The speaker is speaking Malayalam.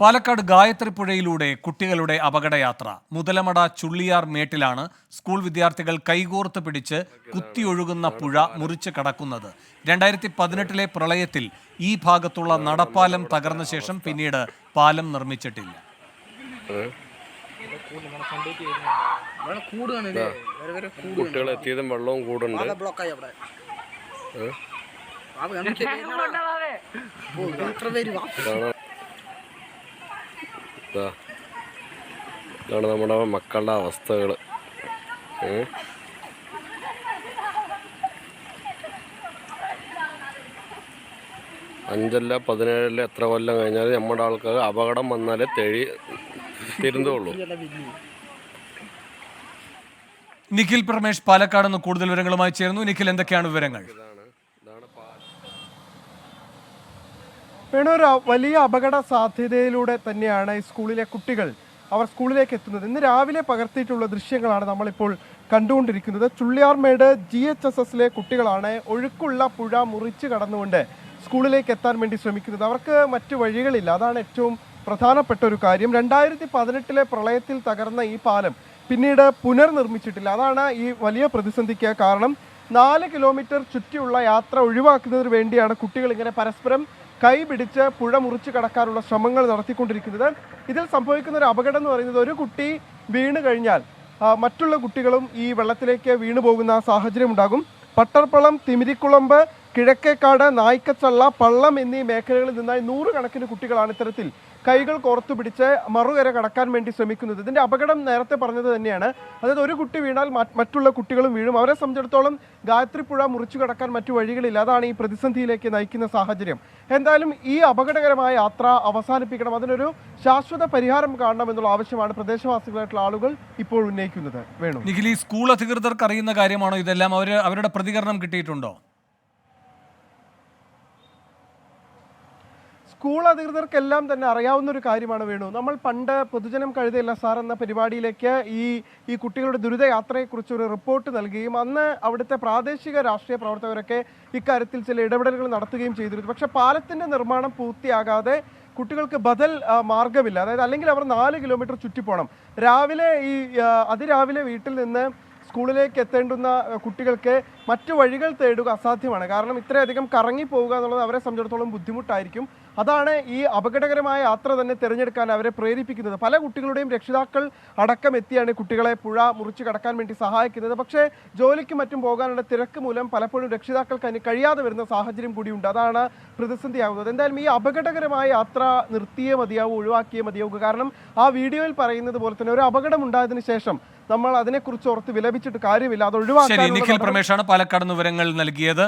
പാലക്കാട് ഗായത്രി പുഴയിലൂടെ കുട്ടികളുടെ അപകടയാത്ര. മുതലമട ചുള്ളിയാർ മേട്ടിലാണ് സ്കൂൾ വിദ്യാർത്ഥികൾ കൈകോർത്ത് പിടിച്ച് കുത്തിയൊഴുകുന്ന പുഴ മുറിച്ച് കടക്കുന്നത്. 2018 പ്രളയത്തിൽ ഈ ഭാഗത്തുള്ള നടപ്പാലം തകർന്ന ശേഷം പിന്നീട് പാലം നിർമ്മിച്ചിട്ടില്ല. കുട്ടികളെത്തിയതും വെള്ളവും കൂടുണ്ട്. ഇതാണ് നമ്മുടെ മക്കളുടെ അവസ്ഥകൾ. 5 17 എത്ര കൊല്ലം കഴിഞ്ഞാൽ നമ്മുടെ ആൾക്കാർ അപകടം വന്നാലേ തിരുന്നുള്ളൂ. നിഖിൽ പ്രമേഷ് പാലക്കാട് നിന്ന് കൂടുതൽ വിവരങ്ങളുമായി ചേർന്നു. നിഖിൽ, എന്തൊക്കെയാണ് വിവരങ്ങൾ? ഒരു വലിയ അപകട സാധ്യതയിലൂടെ തന്നെയാണ് ഈ സ്കൂളിലെ കുട്ടികൾ അവർ സ്കൂളിലേക്ക് എത്തുന്നത്. ഇന്ന് രാവിലെ പകർത്തിയിട്ടുള്ള ദൃശ്യങ്ങളാണ് നമ്മളിപ്പോൾ കണ്ടുകൊണ്ടിരിക്കുന്നത്. ചുള്ളിയാർമേട് GHSSലെ കുട്ടികളാണ് ഒഴുക്കുള്ള പുഴ മുറിച്ച് കടന്നുകൊണ്ട് സ്കൂളിലേക്ക് എത്താൻ വേണ്ടി ശ്രമിക്കുന്നത്. അവർക്ക് മറ്റു വഴികളില്ല. അതാണ് ഏറ്റവും പ്രധാനപ്പെട്ട ഒരു കാര്യം. 2018 പ്രളയത്തിൽ തകർന്ന ഈ പാലം പിന്നീട് പുനർനിർമ്മിച്ചിട്ടില്ല. അതാണ് ഈ വലിയ പ്രതിസന്ധിക്ക് കാരണം. 4 കിലോമീറ്റർ ചുറ്റിയുള്ള യാത്ര ഒഴിവാക്കുന്നതിന് വേണ്ടിയാണ് കുട്ടികൾ ഇങ്ങനെ പരസ്പരം കൈ പിടിച്ച് പുഴ മുറിച്ച് കടക്കാനുള്ള ശ്രമങ്ങൾ നടത്തിക്കൊണ്ടിരിക്കുന്നത്. ഇതിൽ സംഭവിക്കുന്ന ഒരു അപകടം എന്ന് പറയുന്നത്, ഒരു കുട്ടി വീണ് കഴിഞ്ഞാൽ മറ്റുള്ള കുട്ടികളും ഈ വെള്ളത്തിലേക്ക് വീണു പോകുന്ന സാഹചര്യം ഉണ്ടാകും. പട്ടർപ്പള്ളം, തിമിരിക്കുളമ്പ്, കിഴക്കേക്കാട്, നായ്ക്കച്ചള്ള, പള്ളം എന്നീ മേഖലകളിൽ നിന്നായി 100 കണക്കിന് കുട്ടികളാണ് ഇത്തരത്തിൽ കൈകൾ കോർത്തു പിടിച്ച് മറുകര കടക്കാൻ വേണ്ടി ശ്രമിക്കുന്നത്. ഇതിൻ്റെ അപകടം നേരത്തെ പറഞ്ഞത് തന്നെയാണ്. അതായത് ഒരു കുട്ടി വീണാൽ മറ്റുള്ള കുട്ടികളും വീഴും. അവരെ സംബന്ധിച്ചിടത്തോളം ഗായത്രി പുഴ മുറിച്ചു കടക്കാൻ മറ്റു വഴികളില്ല. അതാണ് ഈ പ്രതിസന്ധിയിലേക്ക് നയിക്കുന്ന സാഹചര്യം. എന്തായാലും ഈ അപകടകരമായ യാത്ര അവസാനിപ്പിക്കണം, അതിനൊരു ശാശ്വത പരിഹാരം കാണണം എന്നുള്ള ആവശ്യമാണ് പ്രദേശവാസികളായിട്ടുള്ള ആളുകൾ ഇപ്പോൾ ഉന്നയിക്കുന്നത്. വേണു, നിഖിൽ, ഈ സ്കൂൾ അധികൃതർക്ക് അറിയുന്ന കാര്യമാണോ ഇതെല്ലാം? അവരുടെ പ്രതികരണം കിട്ടിയിട്ടുണ്ടോ? സ്കൂൾ അധികൃതർക്കെല്ലാം തന്നെ അറിയാവുന്ന ഒരു കാര്യമാണ് വേണു. നമ്മൾ പണ്ട് പൊതുജനം കഴുതയില്ല സാർ എന്ന പരിപാടിയിലേക്ക് ഈ കുട്ടികളുടെ ദുരിതയാത്രയെക്കുറിച്ച് ഒരു റിപ്പോർട്ട് നൽകുകയും അന്ന് അവിടുത്തെ പ്രാദേശിക രാഷ്ട്രീയ പ്രവർത്തകരൊക്കെ ഇക്കാര്യത്തിൽ ചില ഇടപെടലുകൾ നടത്തുകയും ചെയ്തിരുന്നു. പക്ഷേ പാലത്തിൻ്റെ നിർമ്മാണം പൂർത്തിയാകാതെ കുട്ടികൾക്ക് ബദൽ മാർഗമില്ല. അതായത് അല്ലെങ്കിൽ അവർ 4 കിലോമീറ്റർ ചുറ്റിപ്പോണം. അതിരാവിലെ വീട്ടിൽ നിന്ന് സ്കൂളിലേക്ക് എത്തേണ്ടുന്ന കുട്ടികൾക്ക് മറ്റു വഴികൾ തേടുക അസാധ്യമാണ്. കാരണം ഇത്രയധികം കറങ്ങി പോവുക എന്നുള്ളത് അവരെ സംബന്ധിച്ചിടത്തോളം ബുദ്ധിമുട്ടായിരിക്കും. അതാണ് ഈ അപകടകരമായ യാത്ര തന്നെ തിരഞ്ഞെടുക്കാൻ അവരെ പ്രേരിപ്പിക്കുന്നത്. പല കുട്ടികളുടെയും രക്ഷിതാക്കൾ അടക്കം എത്തിയാണ് കുട്ടികളെ പുഴ മുറിച്ച് കടക്കാൻ വേണ്ടി സഹായിക്കുന്നത്. പക്ഷേ ജോലിക്കും മറ്റും പോകാനുള്ള തിരക്ക് മൂലം പലപ്പോഴും രക്ഷിതാക്കൾക്ക് അതിന് കഴിയാതെ വരുന്ന സാഹചര്യം കൂടിയുണ്ട്. അതാണ് പ്രതിസന്ധിയാകുന്നത്. എന്തായാലും ഈ അപകടകരമായ യാത്ര നിർത്തിയേ മതിയാവൂ, ഒഴിവാക്കിയേ മതിയാവുക. കാരണം ആ വീഡിയോയിൽ പറയുന്നത് പോലെ തന്നെ ഒരു അപകടം ഉണ്ടായതിനു ശേഷം നമ്മൾ അതിനെക്കുറിച്ച് ഓർത്ത് വിലപിച്ചിട്ട് കാര്യമില്ല. അത് ഒഴിവാക്കാൻ. നിഖിൽ പ്രമേഷാണ് പാലക്കാട് വിവരങ്ങൾ നൽകിയത്.